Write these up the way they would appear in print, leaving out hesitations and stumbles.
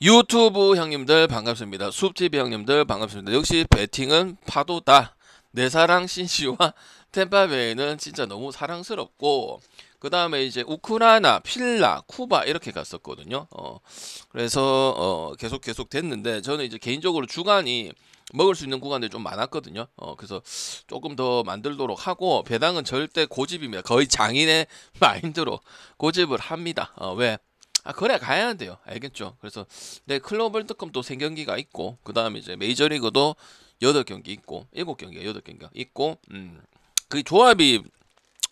유튜브 형님들 반갑습니다. 숲TV 형님들 반갑습니다. 역시 배팅은 파도다. 내 사랑 신시와 템파베이는 진짜 너무 사랑스럽고, 그 다음에 이제 우크라이나, 필라, 쿠바 이렇게 갔었거든요. 그래서 계속 됐는데, 저는 이제 개인적으로 주간이 먹을 수 있는 구간들이 좀 많았거든요. 그래서 조금 더 만들도록 하고, 배당은 절대 고집입니다. 거의 장인의 마인드로 고집을 합니다. 왜? 그래 가야 돼요. 알겠죠? 그래서 내 클럽 월드컵도 3경기가 있고, 그 다음에 이제 메이저리그도 8경기 있고, 7경기가 8경기가 있고, 그 조합이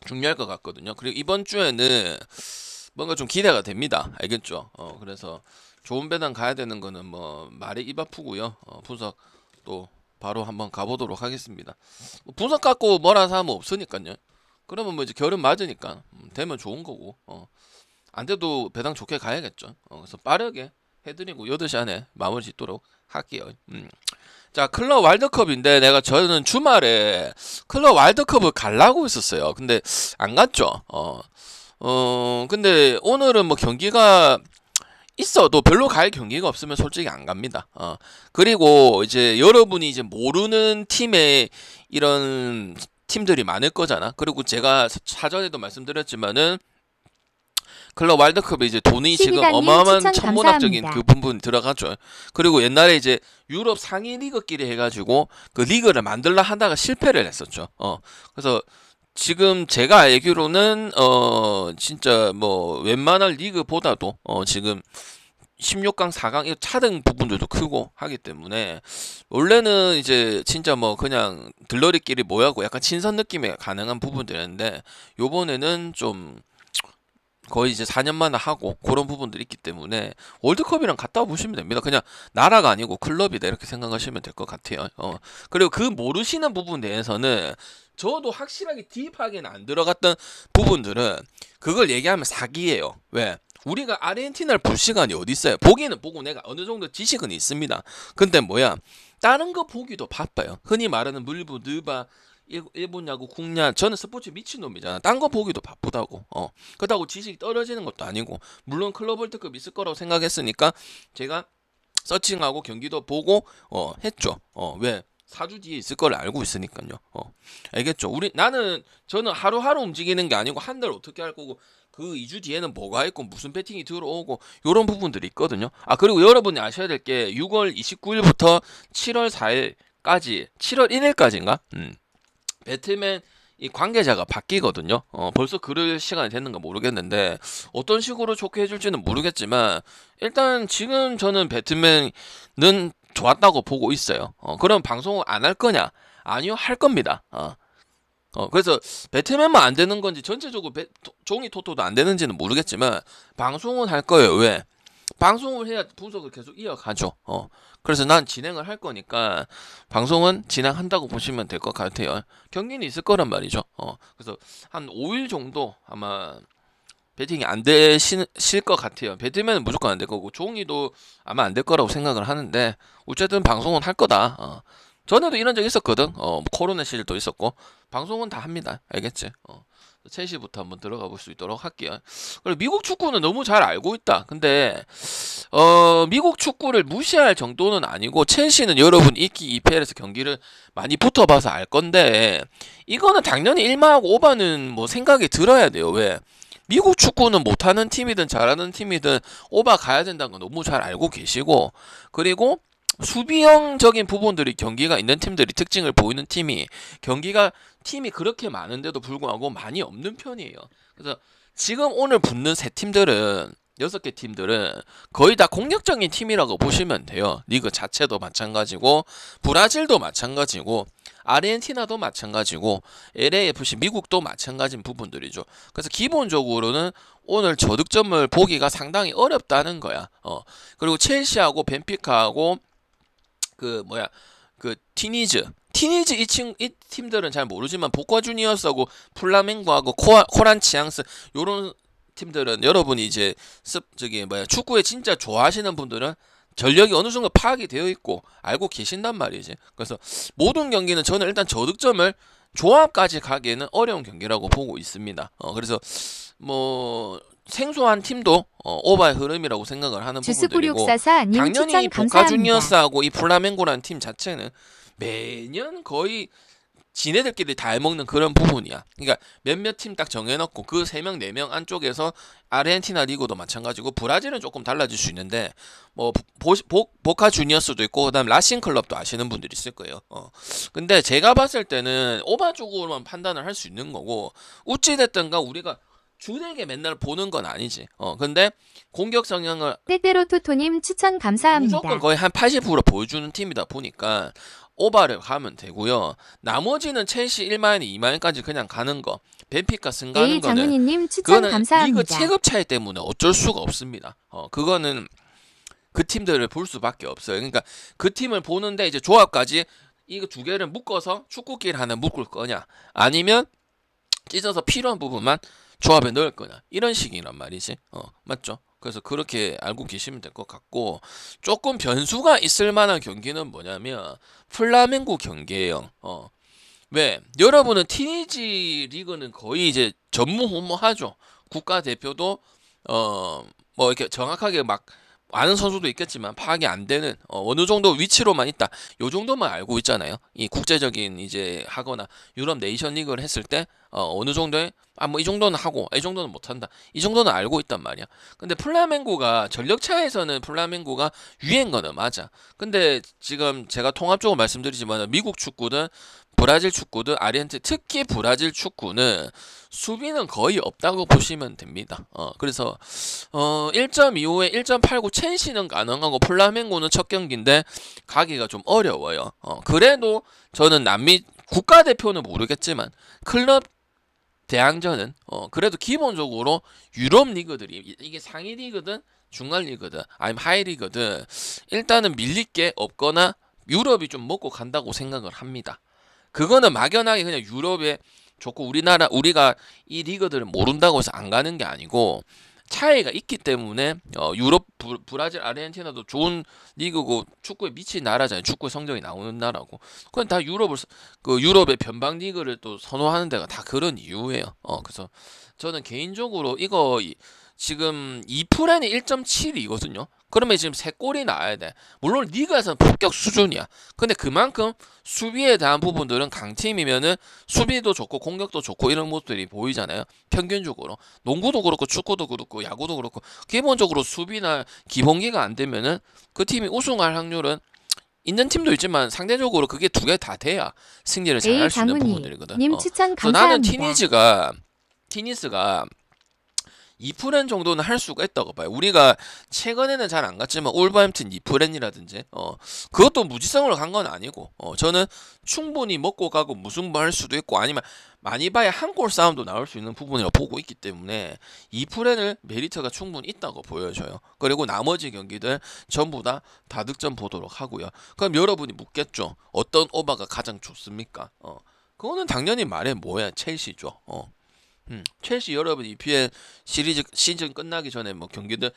중요할 것 같거든요. 그리고 이번 주에는 뭔가 좀 기대가 됩니다. 알겠죠? 그래서 좋은 배당 가야 되는 거는 뭐 말에 입 아프고요. 분석 또 바로 한번 가보도록 하겠습니다. 분석 갖고 뭐라 하면 없으니까요. 그러면 뭐 이제 결은 맞으니까 되면 좋은 거고, 안 돼도 배당 좋게 가야겠죠. 그래서 빠르게 해드리고 8시 안에 마무리 짓도록 할게요. 자, 클럽 월드컵인데 저는 주말에 클럽 월드컵을 가려고 했었어요. 근데 안 갔죠. 근데 오늘은 뭐 경기가 있어도 별로 갈 경기가 없으면 솔직히 안 갑니다. 그리고 이제 여러분이 이제 모르는 팀에 이런 팀들이 많을 거잖아. 그리고 제가 사전에도 말씀드렸지만은 클럽 월드컵에 이제 돈이 지금 어마어마한 천문학적인 그 부분 들어가죠. 그리고 옛날에 이제 유럽 상위 리그끼리 해가지고 그 리그를 만들라 하다가 실패를 했었죠. 그래서 지금 제가 알기로는 진짜 뭐 웬만한 리그보다도 지금 16강, 4강 차등 부분들도 크고 하기 때문에, 원래는 이제 진짜 뭐 그냥 들러리끼리 모여고 약간 친선 느낌이 가능한 부분들이었는데, 요번에는 좀 거의 이제 4년 만에 하고 그런 부분들이 있기 때문에 월드컵이랑 갔다 보시면 됩니다. 그냥 나라가 아니고 클럽이다 이렇게 생각하시면 될 것 같아요. 그리고 그 모르시는 부분 내에서는 저도 확실하게 딥하게는 안 들어갔던 부분들은 그걸 얘기하면 사기예요. 왜? 우리가 아르헨티나를 볼 시간이 어디 있어요? 보기는 보고 내가 어느 정도 지식은 있습니다. 근데 뭐야? 다른 거 보기도 바빠요. 흔히 말하는 물부, 느바, 일본 야구, 국야, 저는 스포츠 미친놈이잖아. 딴 거 보기도 바쁘다고. 그렇다고 지식이 떨어지는 것도 아니고, 물론 클럽 월드컵 있을 거라고 생각했으니까 제가 서칭하고 경기도 보고 했죠. 왜? 4주 뒤에 있을 걸 알고 있으니까요. 알겠죠? 저는 하루하루 움직이는 게 아니고 한 달 어떻게 할 거고, 그 2주 뒤에는 뭐가 있고 무슨 배팅이 들어오고 요런 부분들이 있거든요. 그리고 여러분이 아셔야 될 게 6월 29일부터 7월 4일까지, 7월 1일까지인가? 배트맨 이 관계자가 바뀌거든요. 벌써 그럴 시간이 됐는가 모르겠는데, 어떤 식으로 좋게 해줄지는 모르겠지만, 일단 지금 저는 배트맨은 좋았다고 보고 있어요. 그럼 방송을 안 할 거냐? 아니요, 할 겁니다. 그래서 배트맨만 안 되는 건지 전체적으로 종이 토토도 안 되는지는 모르겠지만 방송은 할 거예요. 왜? 방송을 해야 분석을 계속 이어가죠. 그래서 난 진행을 할 거니까 방송은 진행한다고 보시면 될 것 같아요. 경기는 있을 거란 말이죠. 그래서 한 5일 정도 아마 배팅이 안 되실 것 같아요. 배팅은 무조건 안 될 거고, 종이도 아마 안 될 거라고 생각을 하는데, 어쨌든 방송은 할 거다. 전에도 이런 적 있었거든. 코로나 시절도 있었고, 방송은 다 합니다. 알겠지? 3시부터 한번 들어가 볼 수 있도록 할게요. 그리고 미국 축구는 너무 잘 알고 있다. 근데 미국 축구를 무시할 정도는 아니고, 첼시는 여러분 1기 2패에서 경기를 많이 붙어봐서 알 건데, 이거는 당연히 1마하고 5바는 뭐 생각이 들어야 돼요. 왜? 미국 축구는 못하는 팀이든 잘하는 팀이든 오바 가야 된다는 거 너무 잘 알고 계시고, 그리고 수비형적인 부분들이 경기가 있는 팀들이 특징을 보이는 팀이 그렇게 많은데도 불구하고 많이 없는 편이에요. 그래서 지금 오늘 붙는 6개 팀들은 거의 다 공격적인 팀이라고 보시면 돼요. 리그 자체도 마찬가지고, 브라질도 마찬가지고, 아르헨티나도 마찬가지고, LAFC 미국도 마찬가지인 부분들이죠. 그래서 기본적으로는 오늘 저득점을 보기가 상당히 어렵다는 거야. 그리고 첼시하고 벤피카하고 티니즈 이 팀들은 잘 모르지만, 보카 주니어스하고 플라멩고하고 코란치앙스 요런 팀들은 여러분이 이제 축구에 진짜 좋아하시는 분들은 전력이 어느 정도 파악이 되어 있고 알고 계신단 말이지. 그래서 모든 경기는 저는 일단 저득점을 조합까지 가기에는 어려운 경기라고 보고 있습니다. 그래서 뭐 생소한 팀도 오바의 흐름이라고 생각을 하는 부분들이고, 9644님 당연히 추천 이 보카 감사합니다. 주니어스하고 이 플라멩고라는 팀 자체는 매년 거의 지네들끼리 다 해먹는 그런 부분이야. 그러니까 몇몇 팀 딱 정해놓고 그 3명 4명 안쪽에서 아르헨티나 리그도 마찬가지고, 브라질은 조금 달라질 수 있는데 뭐 보카 주니어스도 있고 그다음 라싱 클럽도 아시는 분들이 있을 거예요. 근데 제가 봤을 때는 오바 쪽으로만 판단을 할 수 있는 거고, 어찌됐든가 우리가 주되게 맨날 보는 건 아니지. 근데 공격 성향을 때때로 토토님 추천 감사합니다. 무조건 거의 한 80% 보여주는 팀이다 보니까 오바를 가면 되고요. 나머지는 첼시 1마인, 2마인까지 그냥 가는 거, 벤피카 승가는 에이 거는 장훈이님 추천 그거는 감사합니다. 리그 체급 차이 때문에 어쩔 수가 없습니다. 그거는 그 팀들을 볼 수밖에 없어요. 그러니까 그 팀을 보는데 이제 조합까지 이거 두 개를 묶어서 축구끼리 하나 묶을 거냐, 아니면 찢어서 필요한 부분만 조합에 넣을 거냐, 이런 식이란 말이지. 맞죠? 그래서 그렇게 알고 계시면 될 것 같고, 조금 변수가 있을 만한 경기는 뭐냐면 플라멩고 경기예요. 왜? 여러분은 티니지 리그는 거의 이제 전무후무하죠. 국가대표도 뭐 이렇게 정확하게 막 아는 선수도 있겠지만 파악이 안 되는 어느 정도 위치로만 있다, 요 정도만 알고 있잖아요. 이 국제적인 이제 하거나 유럽 네이션 리그를 했을 때 어느 정도의 뭐 이 정도는 하고 이 정도는 못한다, 이 정도는 알고 있단 말이야. 근데 플라멩고가 전력차에서는 플라멩고가 유행 거는 맞아. 근데 지금 제가 통합적으로 말씀드리지만 미국 축구든 브라질 축구든 아르헨티나, 특히 브라질 축구는 수비는 거의 없다고 보시면 됩니다. 그래서 1.25에 1.89 첼시는 가능하고 플라멩고는 첫 경기인데 가기가 좀 어려워요. 그래도 저는 남미 국가대표는 모르겠지만 클럽 대항전은 그래도 기본적으로 유럽 리그들이, 이게 상위 리그든 중간 리그든 아니면 하이 리그든 일단은 밀릴 게 없거나 유럽이 좀 먹고 간다고 생각을 합니다. 그거는 막연하게 그냥 유럽에 좋고 우리가 이 리그들을 모른다고 해서 안 가는 게 아니고, 차이가 있기 때문에 유럽, 브라질, 아르헨티나도 좋은 리그고 축구에 미친 나라잖아요. 축구 성적이 나오는 나라고. 그건 다 유럽의 변방 리그를 또 선호하는 데가 다 그런 이유예요. 그래서 저는 개인적으로 이거 지금 2프렌이 1.7이거든요. 그러면 지금 3골이 나와야 돼. 물론 리그에서는 폭격 수준이야. 근데 그만큼 수비에 대한 부분들은 강팀이면은 수비도 좋고 공격도 좋고 이런 모습들이 보이잖아요. 평균적으로. 농구도 그렇고 축구도 그렇고 야구도 그렇고 기본적으로 수비나 기본기가 안 되면은 그 팀이 우승할 확률은 있는 팀도 있지만 상대적으로 그게 두 개 다 돼야 승리를 잘 할 수 있는 부분들이거든. 님 추천 그래서 나는 감사합니다. 티니스가 2프렌 정도는 할 수가 있다고 봐요. 우리가 최근에는 잘 안 갔지만 올버햄튼 2프렌이라든지 그것도 무지성으로 간 건 아니고, 저는 충분히 먹고 가고 무승부 할 수도 있고, 아니면 많이 봐야 한 골 싸움도 나올 수 있는 부분이라고 보고 있기 때문에 2프렌을 메리트가 충분히 있다고 보여져요. 그리고 나머지 경기들 전부 다 다득점 보도록 하고요. 그럼 여러분이 묻겠죠, 어떤 오바가 가장 좋습니까? 그거는 당연히 말해 뭐야, 첼시죠. 첼시 여러분 EPL 시즌 끝나기 전에 뭐 경기들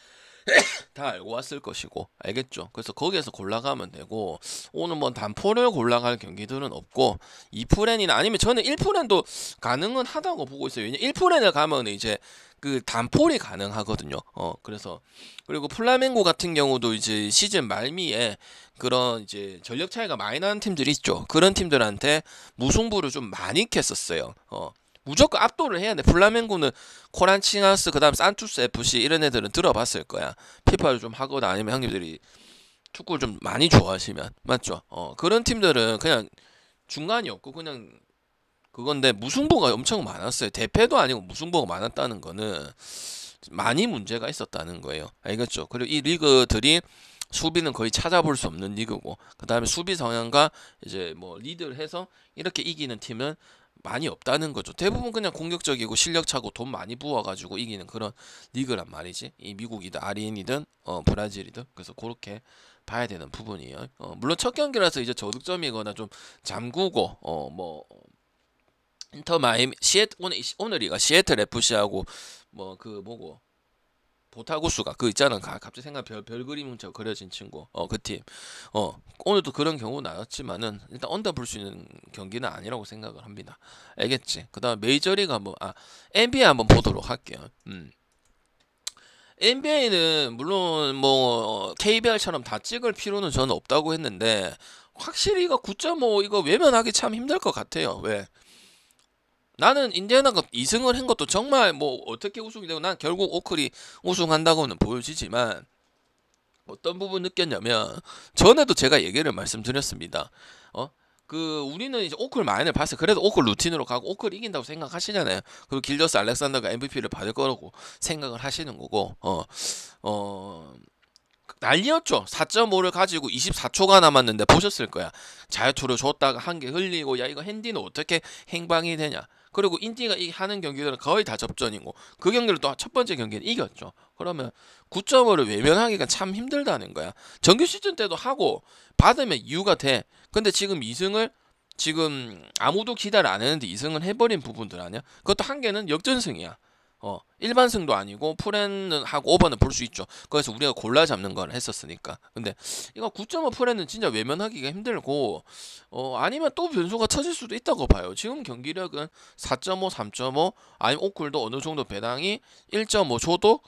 다 알고 왔을 것이고, 알겠죠? 그래서 거기에서 골라가면 되고, 오늘 뭐 단포를 골라갈 경기들은 없고, 2프렌이나 아니면 저는 1프렌도 가능은 하다고 보고 있어요. 왜냐 1프렌을 가면 이제 그 단폴이 가능하거든요. 그래서 그리고 플라멩고 같은 경우도 이제 시즌 말미에 그런 이제 전력 차이가 많이 나는 팀들이 있죠. 그런 팀들한테 무승부를 좀 많이 캤었어요. 무조건 압도를 해야 돼. 플라멩고는 코란치나스, 그다음 산투스 FC 이런 애들은 들어봤을 거야. 피파를 좀 하거나 아니면 형님들이 축구를 좀 많이 좋아하시면, 맞죠? 그런 팀들은 그냥 중간이 없고 그냥 그건데 무승부가 엄청 많았어요. 대패도 아니고 무승부가 많았다는 거는 많이 문제가 있었다는 거예요. 알겠죠? 그리고 이 리그들이 수비는 거의 찾아볼 수 없는 리그고, 그 다음에 수비 성향과 이제 뭐 리드를 해서 이렇게 이기는 팀은 많이 없다는 거죠. 대부분 그냥 공격적이고 실력 차고 돈 많이 부어가지고 이기는 그런 리그란 말이지. 이 미국이든 아르헨이든 브라질이든. 그래서 그렇게 봐야 되는 부분이에요. 물론 첫 경기라서 이제 저득점이거나 좀 잠그고 뭐 인터 마이애미 오늘이가 시애틀 FC하고 뭐 그 뭐고 보타구스가 그 있잖아. 갑자기 생각 별 그림처럼 그려진 친구. 그 팀. 오늘도 그런 경우 나왔지만은 일단 언더 볼 수 있는 경기는 아니라고 생각을 합니다. 알겠지? 그다음 메이저리그 한번 NBA 한번 보도록 할게요. NBA는 물론 뭐 KBL처럼 다 찍을 필요는 저는 없다고 했는데 확실히 이거 9.5 이거 외면하기 참 힘들 것 같아요. 왜? 나는 인디애나가 2승을 한 것도 정말 뭐 어떻게 우승이 되고 난 결국 오클이 우승한다고는 보여지지만 어떤 부분 느꼈냐면 전에도 제가 얘기를 말씀드렸습니다. 우리는 이제 오클 마인을 봤어요. 그래도 오클 루틴으로 가고 오클 이긴다고 생각하시잖아요. 그리고 길저스 알렉산더가 MVP를 받을 거라고 생각을 하시는 거고 난리였죠. 4.5를 가지고 24초가 남았는데 보셨을 거야. 자유투를 줬다가 한 개 흘리고 야 이거 핸디는 어떻게 행방이 되냐. 그리고 인디가 하는 경기들은 거의 다 접전이고 그 경기를 또 첫 번째 경기는 이겼죠. 그러면 9.5를 외면하기가 참 힘들다는 거야. 정규 시즌 때도 하고 받으면 이유가 돼. 근데 지금 2승을 지금 아무도 기대를 안 했는데 2승을 해버린 부분들 아니야? 그것도 한 개는 역전승이야. 일반승도 아니고 프렌은 하고 오버는 볼 수 있죠. 그래서 우리가 골라 잡는 걸 했었으니까. 근데 이거 9.5 프렌은 진짜 외면하기가 힘들고 아니면 또 변수가 터질 수도 있다고 봐요. 지금 경기력은 4.5, 3.5 아니면 오클도 어느 정도 배당이 1.5 줘도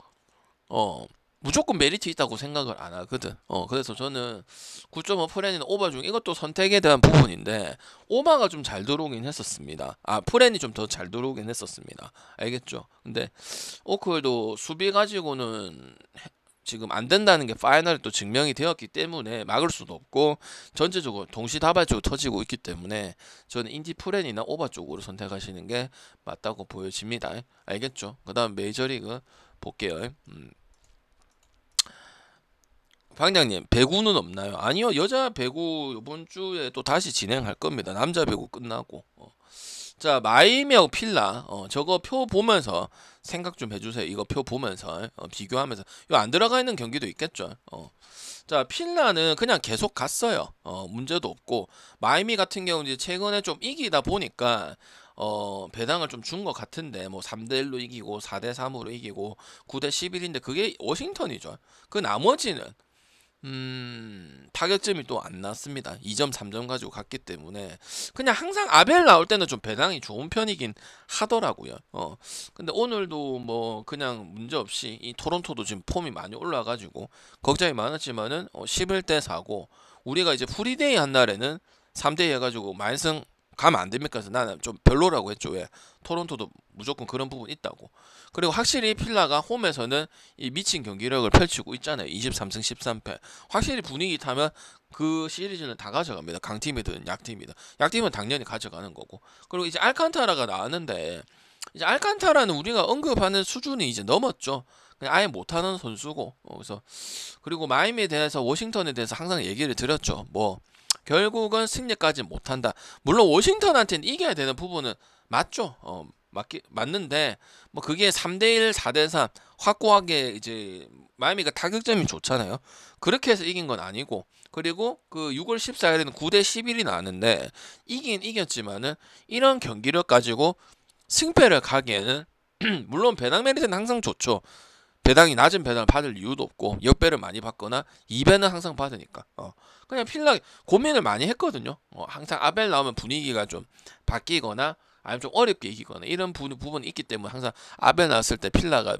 무조건 메리트 있다고 생각을 안 하거든. 그래서 저는 9.5 프렌이나 오바 중 이것도 선택에 대한 부분인데 오바가 좀 잘 들어오긴 했었습니다. 프렌이 좀 더 잘 들어오긴 했었습니다. 알겠죠? 근데 오클도 수비 가지고는 지금 안 된다는 게 파이널에 또 증명이 되었기 때문에 막을 수도 없고 전체적으로 동시다발적으로 터지고 있기 때문에 저는 인디 프렌이나 오바 쪽으로 선택하시는 게 맞다고 보여집니다. 알겠죠? 그 다음 메이저리그 볼게요. 방장님 배구는 없나요? 아니요, 여자 배구 이번 주에 또 다시 진행할 겁니다. 남자 배구 끝나고. 자, 마이미하고 필라 저거 표 보면서 생각 좀 해주세요. 이거 표 보면서 비교하면서 이거 안 들어가 있는 경기도 있겠죠. 자, 필라는 그냥 계속 갔어요. 문제도 없고 마이미 같은 경우 이제 최근에 좀 이기다 보니까 배당을 좀 준 것 같은데 뭐 3대1로 이기고 4대3으로 이기고 9대11인데 그게 워싱턴이죠. 그 나머지는 타격점이 또 안 났습니다. 2점, 3점 가지고 갔기 때문에 그냥 항상 아벨 나올 때는 좀 배당이 좋은 편이긴 하더라고요. 근데 오늘도 뭐 그냥 문제 없이 이 토론토도 지금 폼이 많이 올라가지고 걱정이 많았지만은 11대 4고 우리가 이제 프리데이 한 날에는 3대 2 해가지고 만승 가면 안 됩니까? 그래서 나는 좀 별로라고 했죠. 왜? 토론토도 무조건 그런 부분 있다고. 그리고 확실히 필라가 홈에서는 이 미친 경기력을 펼치고 있잖아요. 23승 13패. 확실히 분위기 타면 그 시리즈는 다 가져갑니다. 강팀이든 약팀이든. 약팀은 당연히 가져가는 거고. 그리고 이제 알칸타라가 나왔는데 이제 알칸타라는 우리가 언급하는 수준이 이제 넘었죠. 그냥 아예 못하는 선수고. 그래서 그리고 마이미에 대해서 워싱턴에 대해서 항상 얘기를 드렸죠. 뭐 결국은 승리까지 못한다. 물론 워싱턴한테는 이겨야 되는 부분은 맞죠. 맞는데 뭐 그게 3대1, 4대3 확고하게 이제 마이미가 타격점이 좋잖아요. 그렇게 해서 이긴 건 아니고 그리고 그 6월 14일에는 9대11이 나왔는데 이긴 이겼지만은 이런 경기력 가지고 승패를 가기에는 물론 배당 메리트는 항상 좋죠. 배당이 낮은 배당을 받을 이유도 없고 역배를 많이 받거나 2배는 항상 받으니까 그냥 필라 고민을 많이 했거든요. 항상 아벨 나오면 분위기가 좀 바뀌거나 아니면 좀 어렵게 이기거나 이런 부분이 있기 때문에 항상 아벨 나왔을 때 필라가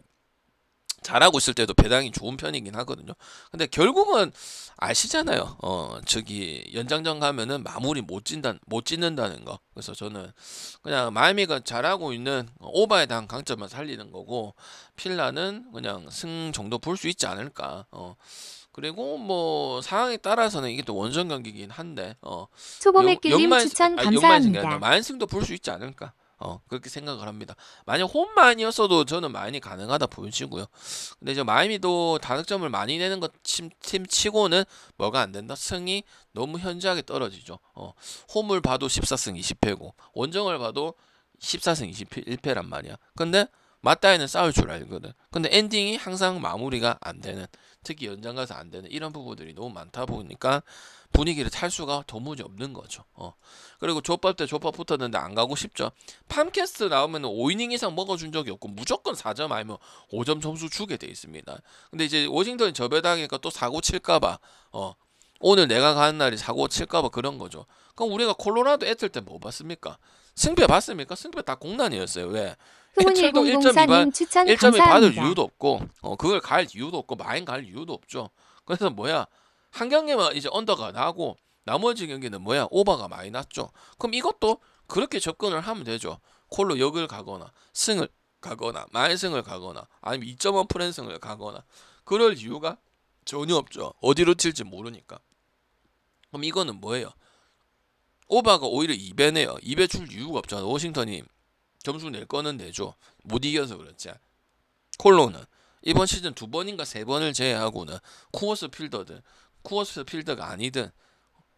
잘하고 있을 때도 배당이 좋은 편이긴 하거든요. 근데 결국은 아시잖아요. 저기 연장전 가면은 마무리 못 짓는다는 거. 그래서 저는 그냥 마이미가 잘하고 있는 오바에 대한 강점만 살리는 거고 필라는 그냥 승 정도 볼 수 있지 않을까. 그리고 뭐 상황에 따라서는 이게 또 원정 경기긴 한데 초보맥길님 추천 감사합니다. 만승도 볼 수 있지 않을까. 그렇게 생각을 합니다. 만약 홈만이었어도 저는 많이 가능하다 보여지고요. 근데 이제 마이미도 다득점을 많이 내는 것 팀 치고는 뭐가 안 된다. 승이 너무 현저하게 떨어지죠. 홈을 봐도 14승 20패고 원정을 봐도 14승 21패란 말이야. 근데 맞다이는 싸울 줄 알거든. 근데 엔딩이 항상 마무리가 안 되는, 특히 연장 가서 안 되는 이런 부분들이 너무 많다 보니까 분위기를 탈 수가 도무지 없는 거죠. 그리고 조법 때 조법 붙었는데 안 가고 싶죠. 팜캐스트 나오면 5이닝 이상 먹어준 적이 없고 무조건 4점 아니면 5점 점수 주게 돼 있습니다. 근데 이제 워싱턴이 저배당이니까 또 사고 칠까봐 오늘 내가 가는 날이 사고 칠까봐 그런 거죠. 그럼 우리가 콜로라도 애틀 때 뭐 봤습니까? 승패 봤습니까? 승패 다 공난이었어요. 왜? 해철도 1점 받을 추천 1점을 받을 감사합니다. 이유도 없고 그걸 갈 이유도 없고 마인 갈 이유도 없죠. 그래서 뭐야 한 경기만 이제 언더가 나고 나머지 경기는 뭐야 오버가 많이 났죠. 그럼 이것도 그렇게 접근을 하면 되죠. 콜로 역을 가거나 승을 가거나 마인승을 가거나 아니면 2.5 프랜승을 가거나 그럴 이유가 전혀 없죠. 어디로 튈지 모르니까. 그럼 이거는 뭐예요? 오버가 오히려 2배네요. 2배 줄 이유가 없잖아. 워싱턴이 점수 낼 거는 내죠. 못 이겨서 그렇지. 콜로는 이번 시즌 2번인가 3번을 제외하고는 쿠어스 필더가 아니든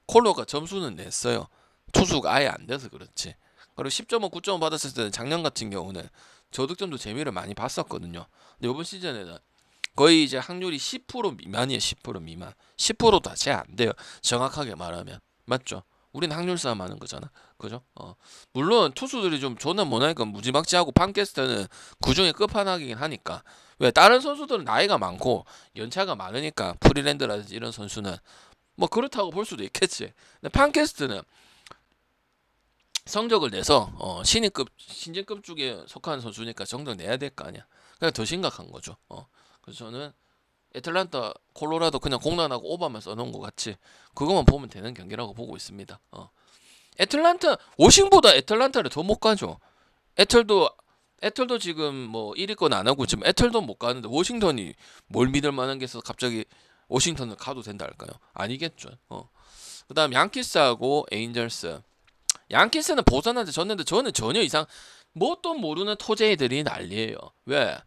콜로가 점수는 냈어요. 투수가 아예 안 돼서 그렇지. 그리고 10.5, 9.5 받았을 때는 작년 같은 경우는 저득점도 재미를 많이 봤었거든요. 근데 이번 시즌에는 거의 이제 확률이 10% 미만이에요. 10% 미만. 10%도 잘 안 돼요. 정확하게 말하면. 맞죠? 우리는 확률 싸움 하는 거잖아. 그죠? 물론 투수들이 좀 존나 못하니까 무지막지하고 판캐스트는 그중에 끝판왕이긴 하니까. 왜 다른 선수들은 나이가 많고 연차가 많으니까 프리랜드라든지 이런 선수는 뭐 그렇다고 볼 수도 있겠지. 근데 판캐스트는 성적을 내서 신인급 쪽에 속한 선수니까 성적 내야 될 거 아니야. 그냥 더 심각한 거죠. 그래서 저는 애틀란타, 콜로라도 그냥 공란하고 오버만 써놓은 것 같이 그것만 보면 되는 경기라고 보고 있습니다. 애틀란타 워싱보다 애틀란타를 더 못 가죠. 애틀도 지금 뭐 1위권 안 하고 지금 애틀도 못 가는데 워싱턴이 뭘 믿을 만한 게 있어서 갑자기 워싱턴을 가도 된다 할까요? 아니겠죠. 그다음 양키스하고 에인절스. 양키스는 보선한테 졌는데 저는 전혀 이상 뭣도 모르는 토제이들이 난리예요. 왜?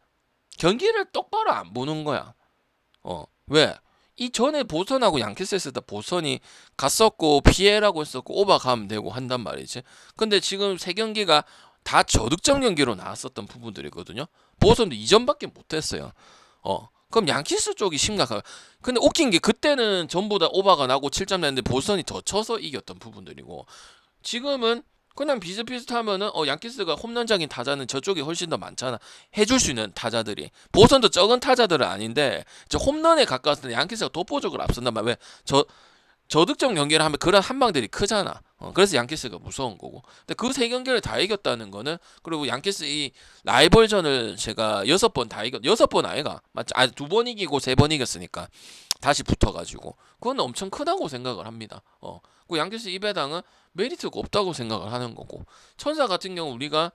경기를 똑바로 안 보는 거야. 왜? 이 전에 보선하고 양키스 했을 때 보선이 갔었고 피해라고 했었고 오버 가면 되고 한단 말이지. 근데 지금 세 경기가 다 저득점 경기로 나왔었던 부분들이거든요. 보선도 2점밖에 못했어요. 그럼 양키스 쪽이 심각하고. 근데 웃긴 게 그때는 전부 다 오버가 나고 7점 냈는데 보선이 더 쳐서 이겼던 부분들이고 지금은 그냥 비슷비슷하면은 양키스가 홈런장인 타자는 저쪽이 훨씬 더 많잖아. 해줄 수 있는 타자들이. 보선도 적은 타자들은 아닌데 저 홈런에 가까웠을 때 양키스가 독보적으로 앞선단 말이야. 왜? 저득점 경기를 하면 그런 한방들이 크잖아. 그래서 양키스가 무서운 거고. 근데 그 세 경기를 다 이겼다는 거는 그리고 양키스 이 라이벌전을 제가 6번 다 이겼 6번 아이가 맞죠? 2번 이기고 3번 이겼으니까 다시 붙어가지고 그건 엄청 크다고 생각을 합니다. 그 양키스 이 배당은 메리트가 없다고 생각을 하는 거고 천사 같은 경우 우리가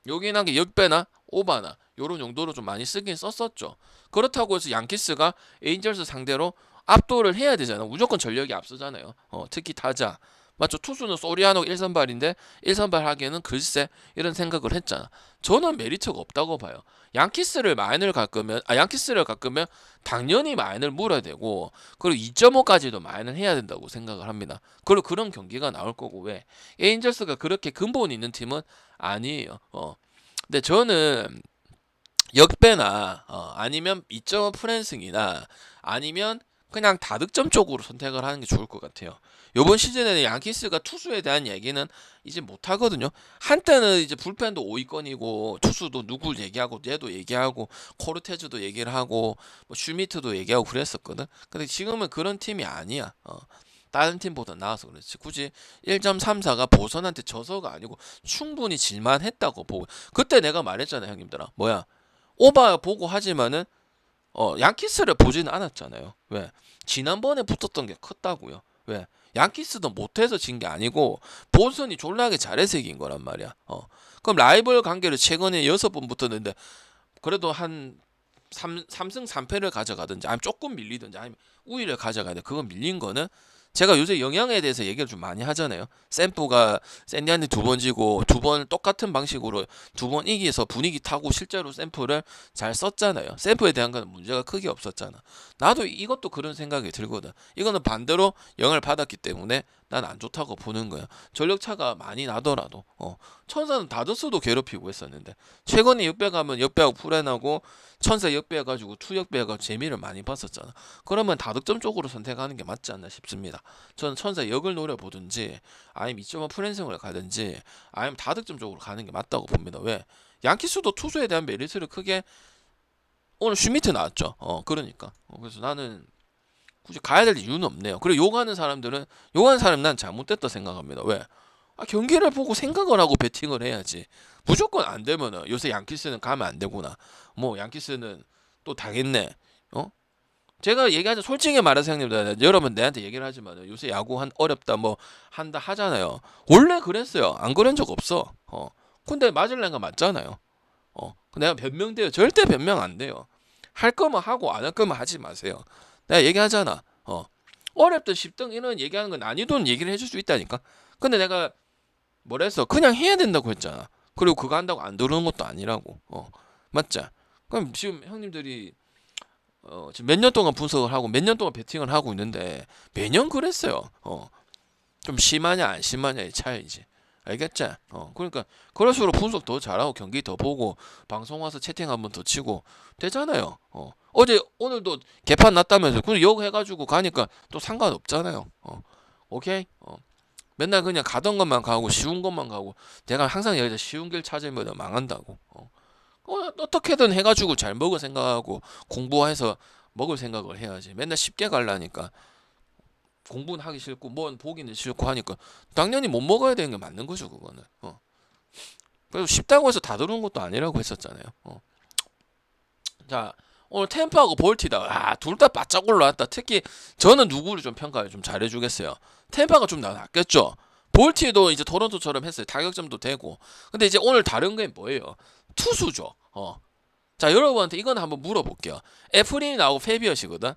요긴하게 역배나 오바나 요런 용도로 좀 많이 쓰긴 썼었죠. 그렇다고 해서 양키스가 에인절스 상대로 압도를 해야 되잖아. 무조건 전력이 앞서잖아요. 특히 타자. 맞죠? 투수는 소리아노 1선발인데 1선발 하기에는 글쎄 이런 생각을 했잖아. 저는 메리트가 없다고 봐요. 양키스를 갈 거면 당연히 마인을 물어야 되고 그리고 2.5까지도 마인을 해야 된다고 생각을 합니다. 그리고 그런 경기가 나올 거고 왜? 에인절스가 그렇게 근본 있는 팀은 아니에요. 근데 저는 역배나 아니면 2.5 프랜승이나 아니면 그냥 다득점 쪽으로 선택을 하는 게 좋을 것 같아요. 이번 시즌에는 양키스가 투수에 대한 얘기는 이제 못 하거든요. 한때는 이제 불펜도 5위권이고 투수도 누굴 얘기하고 얘도 얘기하고 코르테즈도 얘기를 하고 뭐 슈미트도 얘기하고 그랬었거든. 근데 지금은 그런 팀이 아니야. 다른 팀보다 나아서 그렇지. 굳이 1.34가 보선한테 져서가 아니고 충분히 질만했다고 보고. 그때 내가 말했잖아, 형님들아. 뭐야? 오바 보고 하지만은 양키스를 보지는 않았잖아요. 왜? 지난번에 붙었던 게 컸다고요. 왜? 양키스도 못해서 진 게 아니고 본선이 졸라게 잘해서 이긴 거란 말이야. 그럼 라이벌 관계를 최근에 6번 붙었는데 그래도 한 3승 3패를 가져가든지 아니면 조금 밀리든지 아니면 우위를 가져가야 돼. 그거 밀린 거는 제가 요새 영향에 대해서 얘기를 좀 많이 하잖아요. 샘프가 샌디한테 2번 지고 2번 똑같은 방식으로 2번 이기서 분위기 타고 실제로 샘프를 잘 썼잖아요. 샘프에 대한 건 문제가 크게 없었잖아. 나도 이것도 그런 생각이 들거든. 이거는 반대로 영향을 받았기 때문에 난 안 좋다고 보는 거야. 전력 차가 많이 나더라도 천사는 다저스도 괴롭히고 했었는데 최근에 역배 가면 역배하고 풀해나고 천사 역배해가지고 투 역배해가지고 재미를 많이 봤었잖아. 그러면 다득점 쪽으로 선택하는 게 맞지 않나 싶습니다. 저는 천사 역을 노려보든지 아니면 2.5 프랜승을 가든지 아니면 다득점 쪽으로 가는 게 맞다고 봅니다. 왜? 양키스도 투수에 대한 메리트를 크게 오늘 슈미트 나왔죠. 그러니까 그래서 나는 굳이 가야 될 이유는 없네요. 그리고 욕하는 사람 난 잘못됐다 생각합니다. 왜? 경기를 보고 생각을 하고 배팅을 해야지. 무조건 안 되면은 요새 양키스는 가면 안 되구나. 뭐 양키스는 또 당했네. 어? 제가 얘기하자 솔직히 말해서 형님들 여러분 내한테 얘기를 하지만 요새 야구 어렵다 뭐 한다 하잖아요. 원래 그랬어요. 안 그런 적 없어. 근데 맞을래가 맞잖아요. 내가 변명돼요. 절대 변명 안 돼요. 할 거면 하고 안 할 거면 하지 마세요. 내가 얘기하잖아. 어렵든 쉽든 이런 얘기하는 건 난이도는 얘기를 해줄 수 있다니까. 근데 내가 뭐라 했어? 그냥 해야 된다고 했잖아. 그리고 그거 한다고 안 들어오는 것도 아니라고. 맞죠? 그럼 지금 형님들이 지금 몇 년 동안 분석을 하고 몇 년 동안 배팅을 하고 있는데 매년 그랬어요. 좀 심하냐 안 심하냐의 차이지. 알겠지? 그러니까 그럴수록 분석 더 잘하고 경기 더 보고 방송 와서 채팅 한번 더 치고 되잖아요. 어제 오늘도 개판 났다면서 그냥 욕 해가지고 가니까 또 상관없잖아요. 오케이? 맨날 그냥 가던 것만 가고 쉬운 것만 가고 내가 항상 여기서 쉬운 길 찾으면 망한다고. 어떻게든 해가지고 잘 먹을 생각하고 공부해서 먹을 생각을 해야지. 맨날 쉽게 가려니까 공부는 하기 싫고 뭔 보기는 싫고 하니까 당연히 못 먹어야 되는 게 맞는 거죠. 그거는. 그래서 쉽다고 해서 다 들어온 것도 아니라고 했었잖아요. 자, 오늘 템파하고 볼티다. 둘 다 바짝 올라왔다. 특히 저는 누구를 좀 평가를 좀 잘해주겠어요. 템파가 좀 낫겠죠. 볼티도 이제 토론토처럼 했어요. 타격점도 되고. 근데 이제 오늘 다른 게 뭐예요? 투수죠. 자, 여러분한테 이건 한번 물어볼게요. 에프린이 나오고 페비엇이거든.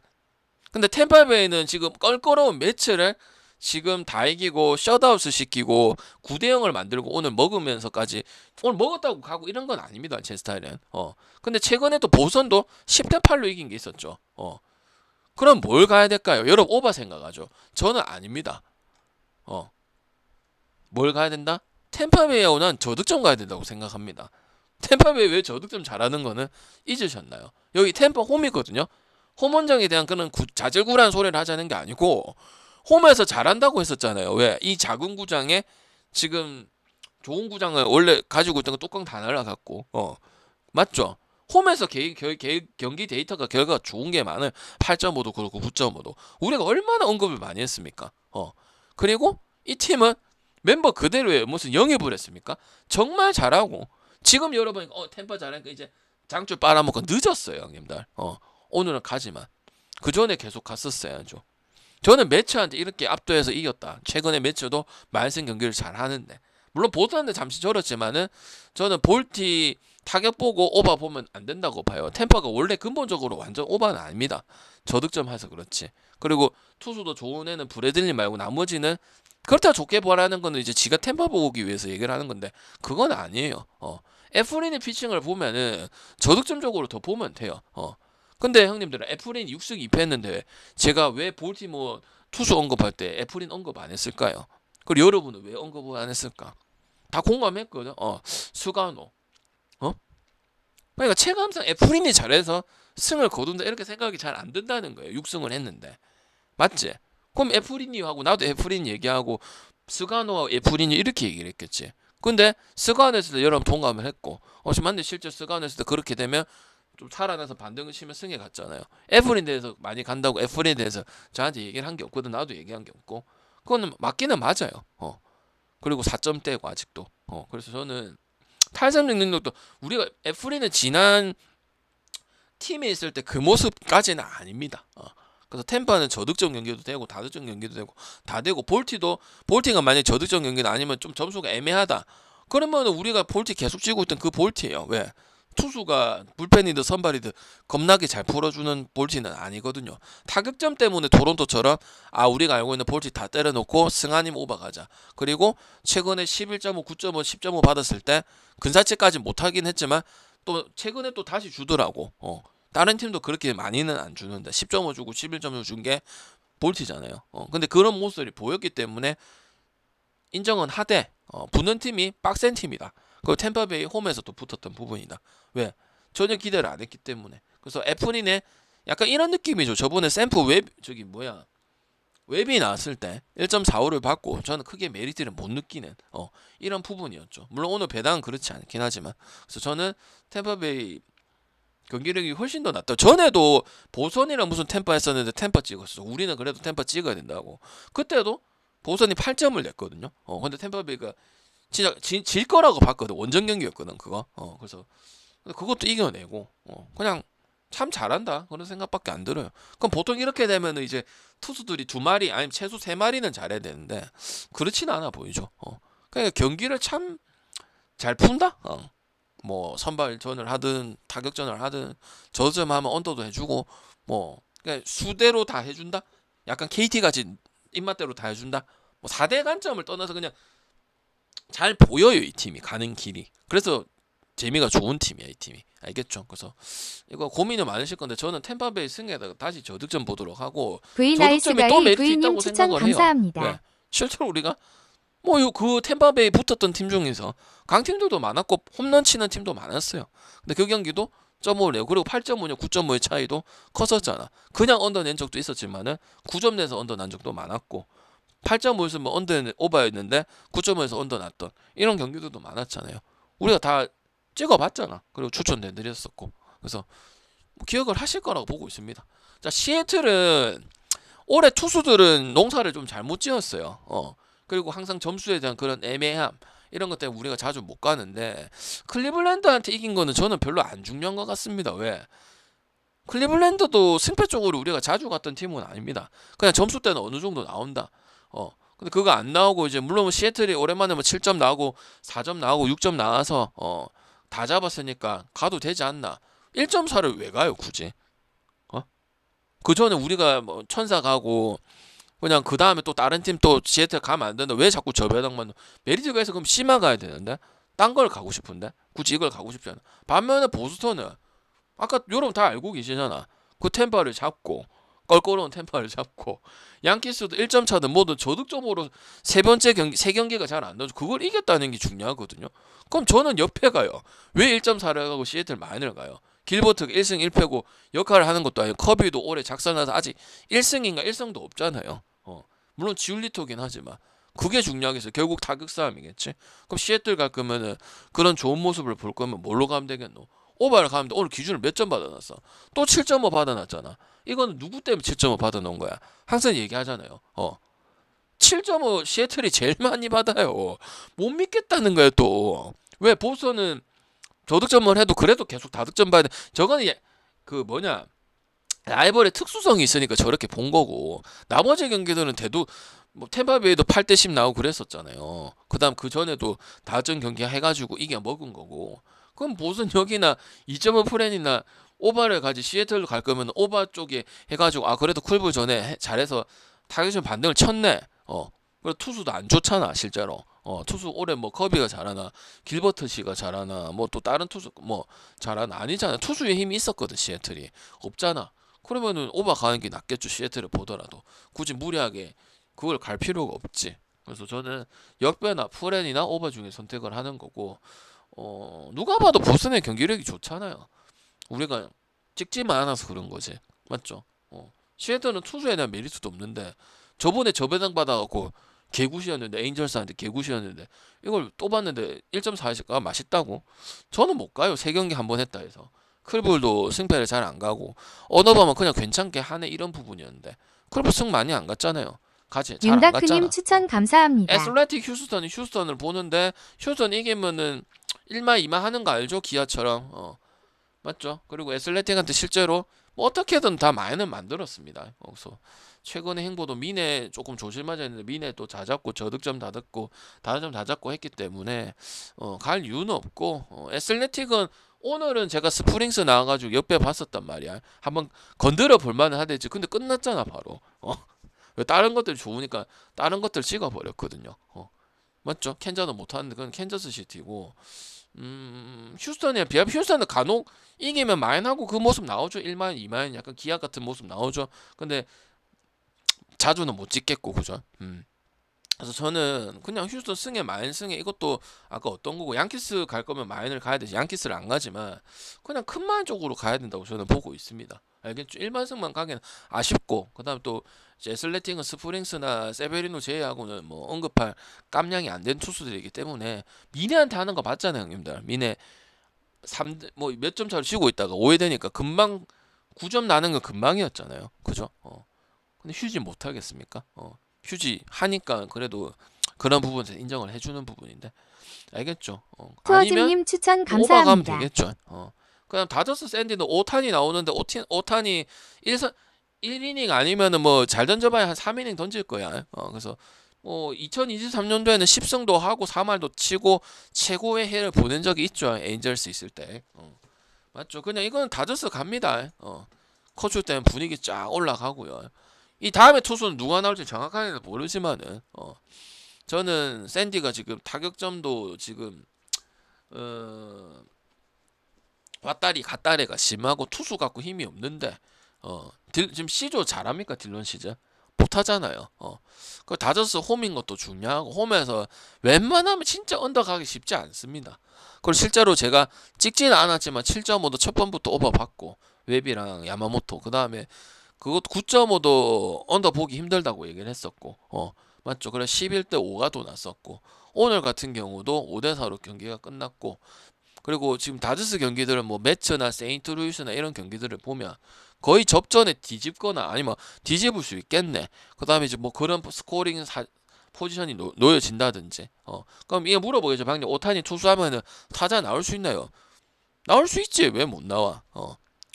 근데 템파베이는 지금 껄끄러운 매치를 지금 다 이기고 셧아웃을 시키고 9대0을 만들고 오늘 먹으면서까지 오늘 먹었다고 가고 이런 건 아닙니다. 제 스타일은. 근데 최근에 또 보선도 10대8로 이긴 게 있었죠. 그럼 뭘 가야 될까요? 여러분 오바 생각하죠. 저는 아닙니다. 뭘 가야 된다? 템파베이하고 난 저득점 가야 된다고 생각합니다. 템파베이 왜 저득점 잘하는 거는 잊으셨나요? 여기 템파 홈이거든요. 홈 원정에 대한 그런 자질구레한 소리를 하자는 게 아니고 홈에서 잘한다고 했었잖아요. 왜? 이 작은 구장에 지금 좋은 구장을 원래 가지고 있던 거 뚜껑 다 날라갔고 맞죠? 홈에서 경기 데이터가 결과가 좋은 게 많아요. 8.5도 그렇고 9.5도 우리가 얼마나 언급을 많이 했습니까? 그리고 이 팀은 멤버 그대로예요. 무슨 영입을 했습니까? 정말 잘하고 지금 여러분 템파 잘하니까 이제 장줄 빨아먹고 늦었어요 형님들. 오늘은 가지만 그 전에 계속 갔었어야죠. 저는 매치한테 이렇게 압도해서 이겼다. 최근에 매치도 말씀 경기를 잘 하는데 물론 보스한테 잠시 절었지만은 저는 볼티 타격 보고 오바 보면 안 된다고 봐요. 템파가 원래 근본적으로 완전 오바는 아닙니다. 저득점 해서 그렇지. 그리고 투수도 좋은 애는 브래들리 말고 나머지는 그렇다 좋게 보라는 거는 이제 지가 템파 보기 위해서 얘기를 하는 건데 그건 아니에요. 에프린의 피칭을 보면은 저득점적으로 더 보면 돼요. 근데 형님들은 에프린 6승 2패 했는데 제가 왜 볼티모어 투수 언급할 때 에프린 언급 안 했을까요? 그리고 여러분은 왜 언급을 안 했을까? 다 공감했거든. 수가노. 그러니까 체감상 에프린이 잘해서 승을 거둔다 이렇게 생각이 잘 안 든다는 거예요. 6승을 했는데. 맞지? 그럼 에프린이하고 나도 에프린 얘기하고 스가노와 에프린이 이렇게 얘기를 했겠지. 근데 스가노 했을 때 여러분 동감을 했고 맞네 실제 스가노 했을 때 그렇게 되면 좀 살아나서 반등을 치면 승에 갔잖아요. 에프린 대해서 많이 간다고 에프린에 대해서 저한테 얘기를 한 게 없거든. 나도 얘기한 게 없고 그거는 맞기는 맞아요. 그리고 4점대고 아직도. 그래서 저는 탈삼 능력도 우리가 에프린은 지난 팀에 있을 때 그 모습까지는 아닙니다. 그래서 템파는 저득점 경기도 되고 다득점 경기도 되고 다 되고 볼티가 만약에 저득점 경기는 아니면 좀 점수가 애매하다. 그러면 우리가 볼티 계속 쥐고 있던 그 볼티예요. 왜? 투수가 불펜이든 선발이든 겁나게 잘 풀어주는 볼티는 아니거든요. 타격점 때문에 토론토처럼 우리가 알고 있는 볼티 다 때려놓고 승하님 오버 가자. 그리고 최근에 11.5, 9.5, 10.5 받았을 때 근사치까지 못하긴 했지만 또 최근에 또 다시 주더라고. 다른 팀도 그렇게 많이는 안 주는데 10.5 주고 11.5 준 게 볼티잖아요. 근데 그런 모습이 보였기 때문에 인정은 하되 붙는 팀이 빡센 팀이다. 그 템파베이 홈에서 또 붙었던 부분이다. 왜? 전혀 기대를 안 했기 때문에. 그래서 에프린의 약간 이런 느낌이죠. 저번에 샘플 웹이 나왔을 때 1.45를 받고 저는 크게 메리트를 못 느끼는 이런 부분이었죠. 물론 오늘 배당은 그렇지 않긴 하지만 그래서 저는 템파베이 경기력이 훨씬 더 낫다. 전에도 보선이랑 무슨 템파 했었는데 템파 찍었어. 우리는 그래도 템파 찍어야 된다고. 그때도 보선이 8점을 냈거든요. 근데 템파베이가 진짜 질 거라고 봤거든. 원정 경기였거든 그거. 그래서 근데 그것도 이겨내고 그냥 참 잘한다 그런 생각밖에 안 들어요. 그럼 보통 이렇게 되면 이제 투수들이 2마리 아니면 최소 3마리는 잘해야 되는데 그렇진 않아 보이죠. 그러니까 경기를 참 잘 푼다. 뭐 선발전을 하든 타격전을 하든 저점하면 언더도 해주고 뭐 그냥 수대로 다 해준다. 약간 KT 같이 입맛대로 다 해준다. 뭐 4대 관점을 떠나서 그냥 잘 보여요 이 팀이 가는 길이. 그래서 재미가 좋은 팀이야 이 팀이. 알겠죠? 그래서 이거 고민이 많으실 건데 저는 템파베이 승에다가 다시 저득점 보도록 하고 저득점이 또 메리트 있다고 생각을 해요. 네. 실제로 우리가 뭐 그 템파베이 붙었던 팀 중에서 강팀들도 많았고 홈런 치는 팀도 많았어요. 근데 그 경기도 0.5 내고 그리고 8.5냐 9.5의 차이도 컸었잖아. 그냥 언더 낸 적도 있었지만은 9점 내서 언더 난 적도 많았고 8.5였으면 언더 오버였는데 9.5에서 언더 났던 이런 경기들도 많았잖아요. 우리가 다 찍어봤잖아. 그리고 추천해드렸었고 그래서 뭐 기억을 하실 거라고 보고 있습니다. 자 시애틀은 올해 투수들은 농사를 좀 잘못 지었어요. 그리고 항상 점수에 대한 그런 애매함 이런 것 때문에 우리가 자주 못 가는데 클리블랜드한테 이긴 거는 저는 별로 안 중요한 것 같습니다. 왜? 클리블랜드도 승패 쪽으로 우리가 자주 갔던 팀은 아닙니다. 그냥 점수 때는 어느 정도 나온다. 근데 그거 안 나오고 이제 물론 시애틀이 오랜만에 뭐 7점 나오고 4점 나오고 6점 나와서 다 잡았으니까 가도 되지 않나. 1.4를 왜 가요 굳이? 그 전에 우리가 뭐 천사 가고 그냥 그 다음에 또 다른 팀 또 시애틀 가면 안 되는데 왜 자꾸 저 배당만 메리트가 해서 그럼 시마 가야 되는데 딴 걸 가고 싶은데 굳이 이걸 가고 싶지 않아. 반면에 보스턴은 아까 여러분 다 알고 계시잖아. 그 템파를 잡고 껄끄러운 템파를 잡고 양키스도 1점 차든 뭐든 저득점으로 세 번째 경기 세 경기가 잘 안 나오죠. 그걸 이겼다는 게 중요하거든요. 그럼 저는 옆에 가요. 왜 1.4를 가고 시애틀 마인을 가요? 길버트가 1승 1패고 역할을 하는 것도 아니고 커비도 올해 작살나서 아직 1승인가 1승도 없잖아요. 물론 지울리토긴 하지만 그게 중요하겠어요. 결국 타격 싸움이겠지. 그럼 시애틀 갈 거면은 그런 좋은 모습을 볼 거면 뭘로 가면 되겠노? 오바를 가면 돼. 오늘 기준을 몇 점 받아놨어? 또 7.5 받아놨잖아. 이거는 누구 때문에 7.5 받아놓은 거야? 항상 얘기하잖아요. 7.5 시애틀이 제일 많이 받아요. 못 믿겠다는 거예요 또. 왜 보스턴은 저득점을 해도 그래도 계속 다득점 봐야 돼. 저거는 그 뭐냐 라이벌의 특수성이 있으니까 저렇게 본 거고 나머지 경기들은 대도 뭐 템파베이도 8대10 나오고 그랬었잖아요. 그다음 그 전에도 다전 경기 해가지고 이겨 먹은 거고. 그럼 무슨 여기나 2.5 프렌이나 오바를 가지 시애틀로 갈 거면 오바 쪽에 해가지고 그래도 쿨브 전에 잘해서 타겟션 반등을 쳤네. 그리고 투수도 안 좋잖아 실제로. 투수 올해 뭐 커비가 잘하나 길버트 씨가 잘하나 뭐 또 다른 투수 뭐 잘하나 아니잖아. 투수의 힘이 있었거든 시애틀이 없잖아. 그러면은 오바 가는 게 낫겠죠 시애틀을 보더라도 굳이 무리하게 그걸 갈 필요가 없지. 그래서 저는 역배나 프렌이나 오바 중에 선택을 하는 거고 누가 봐도 보스턴의 경기력이 좋잖아요. 우리가 찍지만 않아서 그런 거지 맞죠? 시애틀은 투수에 대한 메리트도 없는데 저번에 저배당 받아갖고 개굿이었는데 에인절스한테 개굿이었는데 이걸 또 봤는데 1.4가 맛있다고? 저는 못 가요. 3경기 한 번 했다 해서 클볼도 승패를 잘 안 가고 어너바만 그냥 괜찮게 하네 이런 부분이었는데 클볼 승 많이 안 갔잖아요. 가지 잘 안 갔잖아. 윤다크님 추천 감사합니다. 애슬레틱 휴스턴을 보는데 휴스턴 이기면은 1마 2마 하는 거 알죠? 기아처럼 맞죠? 그리고 애슬레틱한테 실제로 뭐 어떻게든 다 마인을 만들었습니다. 그래서 최근의 행보도 미네 조금 조심하자 했는데 미네 또 다 잡고 저득점 다 듣고 다득점 다 잡고 했기 때문에 갈 이유는 없고 애슬레틱은 오늘은 제가 스프링스 나와가지고 옆에 봤었단 말이야. 한번 건드려 볼만은 하대지. 근데 끝났잖아 바로. 왜 다른 것들 좋으니까 다른 것들 찍어버렸거든요. 맞죠? 캔자도 못하는데 그건 캔자스 시티고 휴스턴에 비하면 휴스턴은 간혹 이기면 마인하고 그 모습 나오죠. 1만 2만 약간 기아 같은 모습 나오죠. 근데 자주는 못 찍겠고 그죠? 그래서 저는 그냥 휴스턴 승에 마인 승에 이것도 아까 어떤 거고 양키스 갈 거면 마인을 가야 되지 양키스를 안 가지만 그냥 큰 마인 쪽으로 가야 된다고 저는 보고 있습니다. 알겠죠? 1만 승만 가기는 아쉽고 그다음 또 애슬레틱은 스프링스나 세베리노 제외하고는 뭐 언급할 깜냥이 안 된 투수들이기 때문에 미네한테 하는 거 봤잖아요 형님들. 미네 3 뭐 몇 점 차로 지고 있다가 5회 되니까 금방 9점 나는 건 금방이었잖아요. 그죠? 근데 휴지 못 하겠습니까? 휴지 하니까 그래도 그런 부분에서 인정을 해주는 부분인데 알겠죠? 아니면 투어진님 추천 오버가면 감사합니다. 되겠죠. 그냥 다저스 샌디는 5탄이 나오는데 5탄이 1이닝 아니면은 뭐 잘 던져봐야 한 3이닝 던질 거야. 그래서 뭐 2023년도에는 10승도 하고 3할도 치고 최고의 해를 보낸 적이 있죠. 에인절스 있을 때. 맞죠? 그냥 이거는 다저스 갑니다. 커쇼 때문에 분위기 쫙 올라가고요. 이 다음에 투수는 누가 나올지 정확하게는 모르지만은 저는 샌디가 지금 타격점도 지금 왔다리 갔다리가 심하고 투수 갖고 힘이 없는데 지금 시조 잘합니까? 딜런 시즌 못하잖아요. 그 다저스 홈인 것도 중요하고 홈에서 웬만하면 진짜 언더가기 쉽지 않습니다. 그리고 실제로 제가 찍지는 않았지만 7.5도 첫 번부터 오버 받고 웹이랑 야마모토 그 다음에 그것도 9.5도 언더 보기 힘들다고 얘기를 했었고 맞죠? 그래 11대 5가 또 났었고 오늘 같은 경우도 5대 4로 경기가 끝났고 그리고 지금 다저스 경기들은 뭐 매츠나 세인트루이스나 이런 경기들을 보면 거의 접전에 뒤집거나 아니면 뒤집을 수 있겠네. 그 다음에 이제 뭐 그런 스코링 포지션이 놓여진다든지. 그럼 이게 물어보겠죠. 방금 오타니 투수하면은 타자 나올 수 있나요? 나올 수 있지. 왜 못 나와?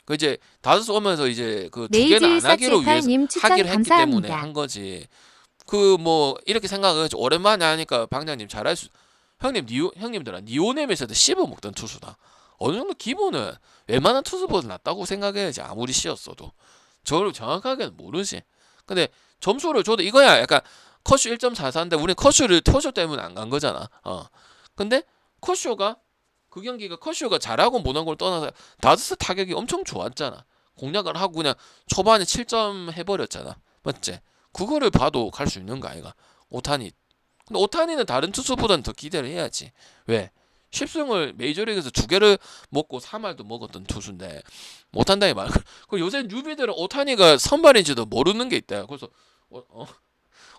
그 이제 다저스 오면서 이제 그 두 개는 안 하기로 위해서 하기를 했기 때문에 한 거지. 그 뭐 이렇게 생각을 오랜만에 하니까 방장님 잘할 수. 형님들아 니오넴에서도 씹어먹던 투수다. 어느 정도 기본은 웬만한 투수보다 낫다고 생각해야지. 아무리 씌었어도 저를 정확하게는 모르지. 근데 점수를 줘도 이거야. 약간 커쇼 1.44인데 우리는 커쇼를 터쇼 때문에 안 간 거잖아. 근데 커쇼가 그 경기가 커쇼가 잘하고 못한 걸 떠나서 다저스 타격이 엄청 좋았잖아. 공략을 하고 그냥 초반에 7점 해버렸잖아. 맞지? 그거를 봐도 갈 수 있는 거 아이가. 오타니. 근데 오타니는 다른 투수보다는 더 기대를 해야지. 왜? 10승을 메이저리그에서 2개를 먹고 3할도 먹었던 투수인데 못한다니 말. 그 요새 뉴비들은 오타니가 선발인지도 모르는 게 있다. 그래서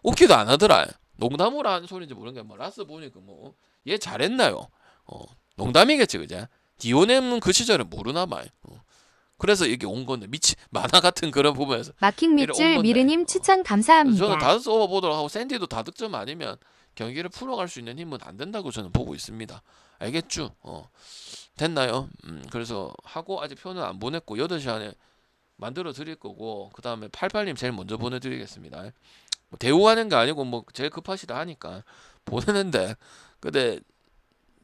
웃기도 안 하더라. 농담으로 하는 소리인지 모르는 게 뭐 라스 보니까 뭐 얘 잘했나요? 농담이겠지 그죠? 디오넴은 그 시절에 모르나 봐요. 그래서 이게 온 건데 미치 만화 같은 그런 부분에서 마킹 밑줄 미르님 추천 감사합니다. 저는 다저스 오버 보도록 하고 샌디도 다득점 아니면 경기를 풀어갈 수 있는 힘은 안 된다고 저는 보고 있습니다. 알겠죠? 됐나요? 그래서 하고 아직 표는 안 보냈고 8시 안에 만들어 드릴 거고 그 다음에 88님 제일 먼저 보내드리겠습니다. 뭐 대우하는 게 아니고 뭐 제일 급하시다 하니까 보내는데 근데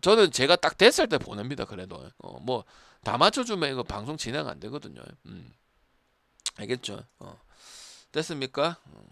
저는 제가 딱 됐을 때 보냅니다. 그래도 뭐 다 맞춰주면 이거 방송 진행 안 되거든요. 알겠죠? 됐습니까?